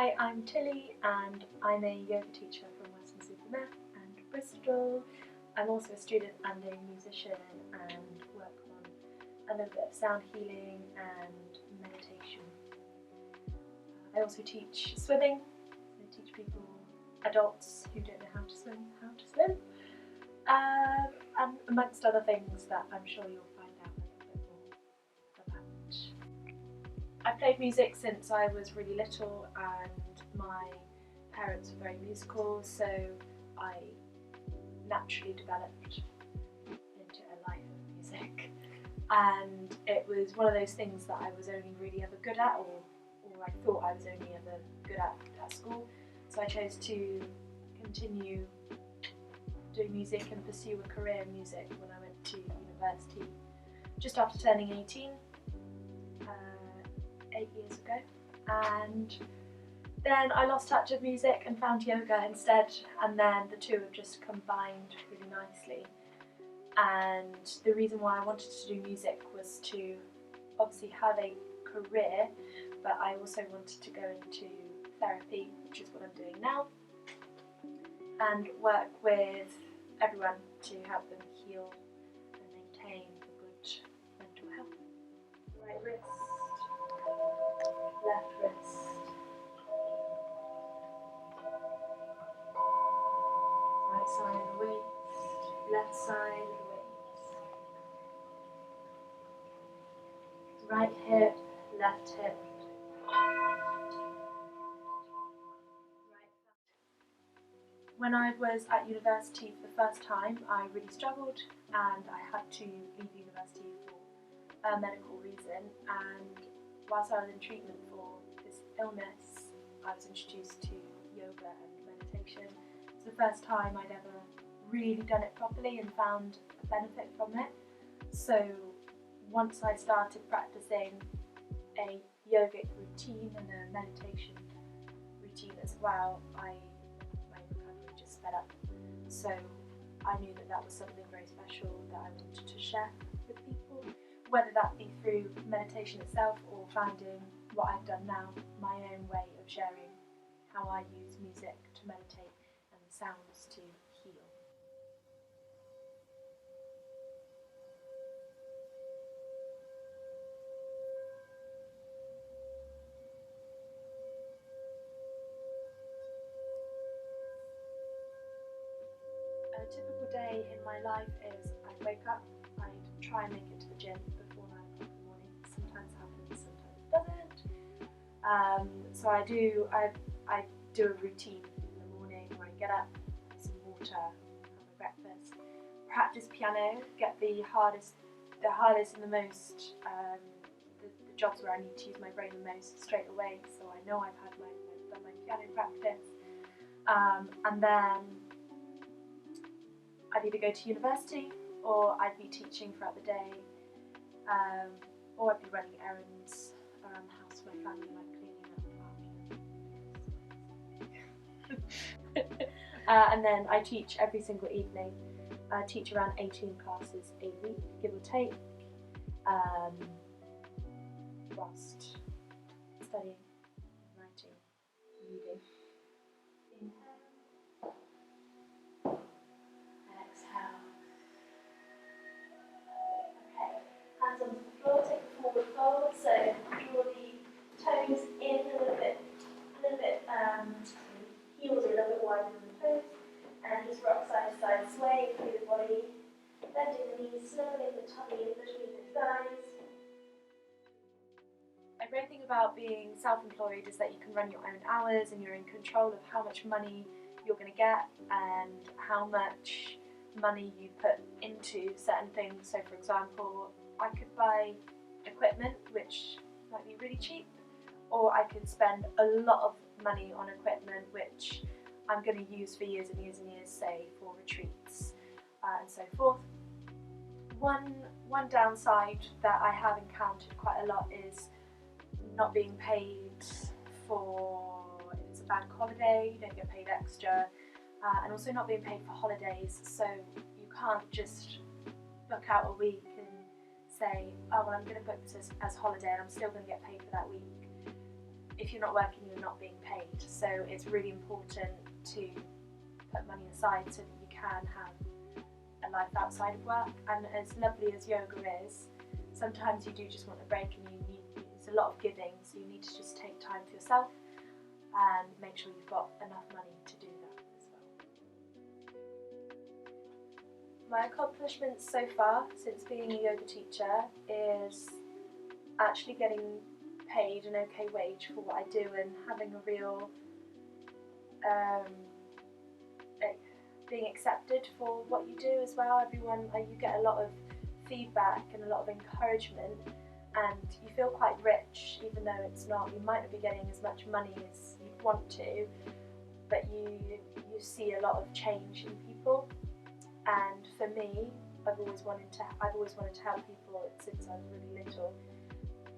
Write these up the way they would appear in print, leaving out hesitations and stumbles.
Hi, I'm Tilly and I'm a yoga teacher from Weston-super-Mare and Bristol. I'm also a student and a musician and work on a little bit of sound healing and meditation. I also teach swimming. I teach people, adults who don't know how to swim, and amongst other things that I'm sure you'll find out a little bit more about. I've played music since I was really little, and my parents were very musical, so I naturally developed into a life of music. And it was one of those things that I was only really ever good at, or I thought I was only ever good at school. So I chose to continue doing music and pursue a career in music when I went to university just after turning 18. 8 years ago, and then I lost touch of music and found yoga instead, and then the two have just combined really nicely. And the reason why I wanted to do music was to obviously have a career, but I also wanted to go into therapy, which is what I'm doing now, and work with everyone to help them heal and maintain a good mental health. Right wrist, left wrist, right side of the waist, left side of the waist, right hip, left hip, right. When I was at university for the first time, I really struggled and I had to leave university for a medical reason, and whilst I was in treatment for this illness, I was introduced to yoga and meditation. It's the first time I'd ever really done it properly and found a benefit from it. So once I started practicing a yogic routine and a meditation routine as well, my recovery just sped up. So I knew that that was something very special that I wanted to share with people, whether that be through meditation itself or finding what I've done now, my own way of sharing how I use music to meditate and sounds to heal. A typical day in my life is I wake up, I try and make it to the gym before 9 o'clock in the morning. Sometimes it happens, sometimes it doesn't. So I do a routine in the morning where I get up, have some water, have my breakfast, practice piano, get the hardest and the most, the jobs where I need to use my brain the most straight away, so I know I've done my piano practice, and then I'd either go to university or I'd be teaching throughout the day, or I'd be running errands around the house for my family, like cleaning up after. And then I teach every single evening. I teach around 18 classes a week, give or take, whilst studying, writing, reading. Inhale. Exhale. Okay, hands onto the floor, take a forward fold, so draw the toes in a little bit, heels are a little bit wider than the toes, and just rock side to side, sway through the body, bending the knees, snuggling the tummy in between the thighs. A great thing about being self-employed is that you can run your own hours and you're in control of how much money you're going to get and how much money you put into certain things. So for example, I could buy equipment which might be really cheap, or I could spend a lot of money on equipment which I'm going to use for years and years and years, say for retreats and so forth. One downside that I have encountered quite a lot is not being paid for, if it's a bank holiday, you don't get paid extra, and also not being paid for holidays, so you can't just book out a week and say, oh well, I'm going to book this as holiday and I'm still going to get paid for that week. if you're not working, you're not being paid. So it's really important to put money aside so that you can have a life outside of work. And as lovely as yoga is, sometimes you do just want a break, and it's a lot of giving, so you need to just take time for yourself and make sure you've got enough money to do that as well. My accomplishments so far since being a yoga teacher is actually getting paid an okay wage for what I do, and having a real being accepted for what you do as well. You get a lot of feedback and a lot of encouragement, and you feel quite rich, even though it's not, you might not be getting as much money as you'd want to, but you see a lot of change in people. And for me, I've always wanted to help people since I was really little.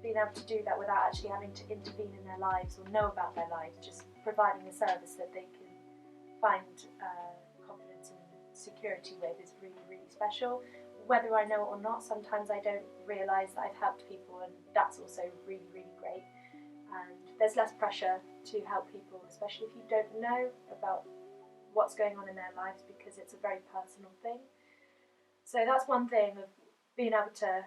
Being able to do that without actually having to intervene in their lives or know about their lives, just providing a service that they can find confidence and security with, is really, really special. Whether I know it or not, sometimes I don't realise that I've helped people, and that's also really, really great. And there's less pressure to help people, especially if you don't know about what's going on in their lives, because it's a very personal thing. So that's one thing, of being able to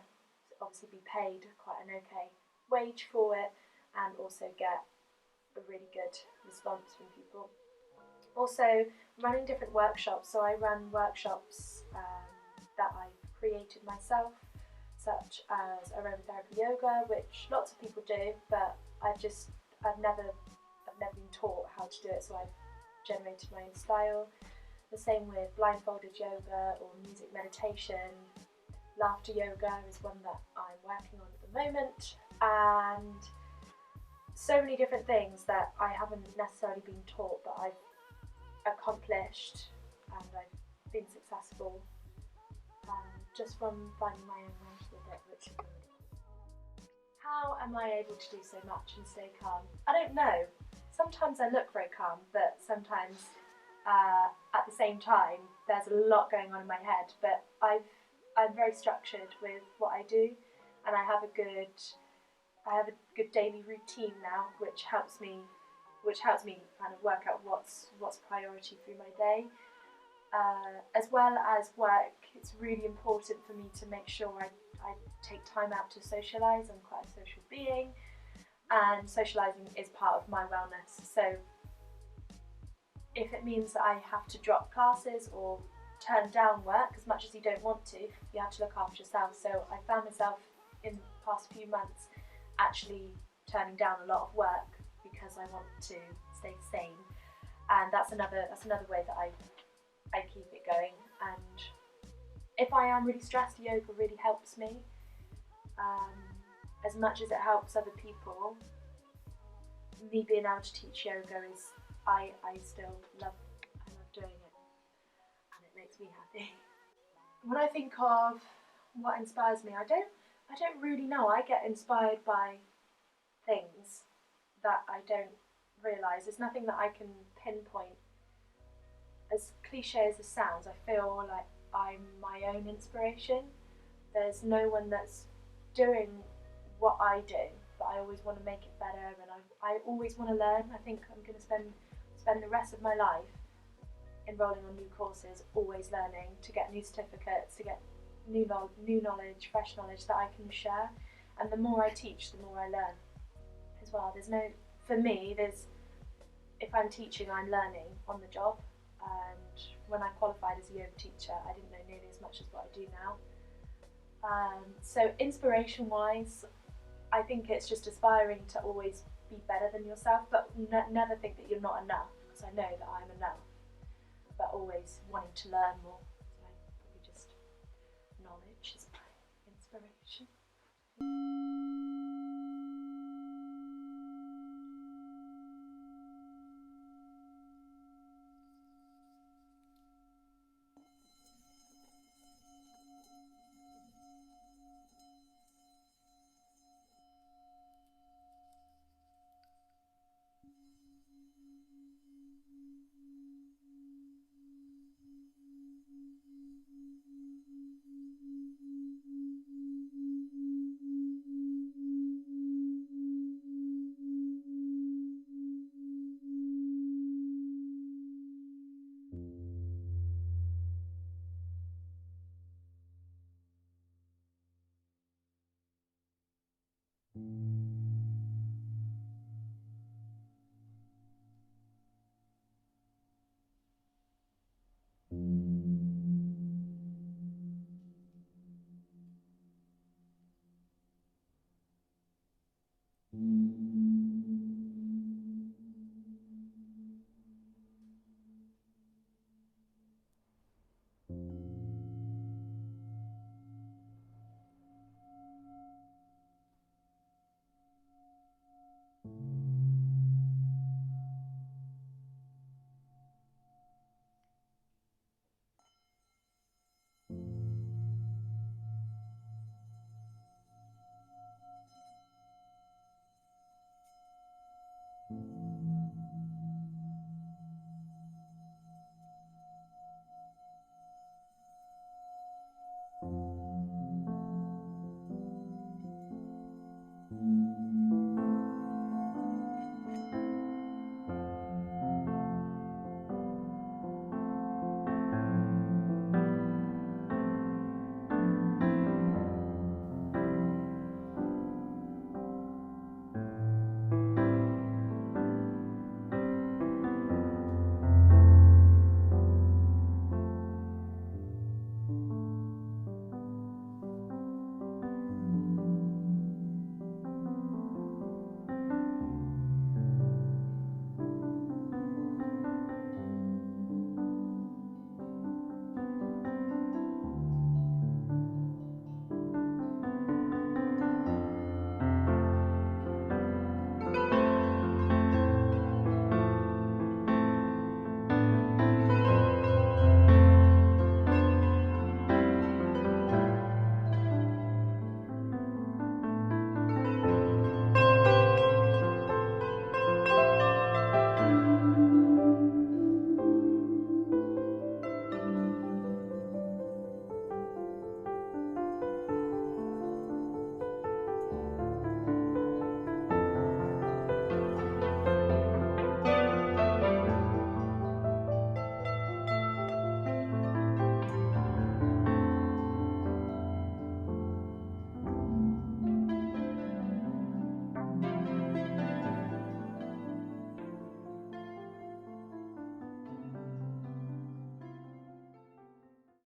obviously be paid quite an okay wage for it, and also get a really good response from people. Also running different workshops, so I run workshops that I've created myself, such as aromatherapy yoga, which lots of people do, but I've never been taught how to do it, so I've generated my own style. The same with blindfolded yoga or music meditation. Laughter yoga is one that I'm working on at the moment, and so many different things that I haven't necessarily been taught, but I've accomplished and I've been successful just from finding my own way with it, which is really cool. How am I able to do so much and stay calm? I don't know. Sometimes I look very calm, but sometimes at the same time there's a lot going on in my head, but I'm very structured with what I do, and I have a good daily routine now, which helps me kind of work out what's priority through my day. As well as work, it's really important for me to make sure I take time out to socialise. I'm quite a social being, and socialising is part of my wellness. So if it means that I have to drop classes or turn down work, as much as you don't want to, you have to look after yourself. So I found myself in the past few months actually turning down a lot of work because I want to stay sane, and that's another way that I keep it going. And if I am really stressed, yoga really helps me. As much as it helps other people, me being able to teach yoga is, I still love doing it, and it makes me happy. When I think of what inspires me, I don't really know. I get inspired by things that I don't realise. There's nothing that I can pinpoint. As cliche as it sounds, I feel like I'm my own inspiration. There's no one that's doing what I do, but I always want to make it better, and I always want to learn. I think I'm going to spend the rest of my life enrolling on new courses, always learning, to get new certificates, to get new knowledge, fresh knowledge that I can share. And the more I teach, the more I learn as well. If I'm teaching, I'm learning on the job. And when I qualified as a yoga teacher, I didn't know nearly as much as what I do now. So inspiration-wise, I think it's just aspiring to always be better than yourself, but never think that you're not enough, because I know that I'm enough, but always wanting to learn more. So probably just knowledge is my inspiration.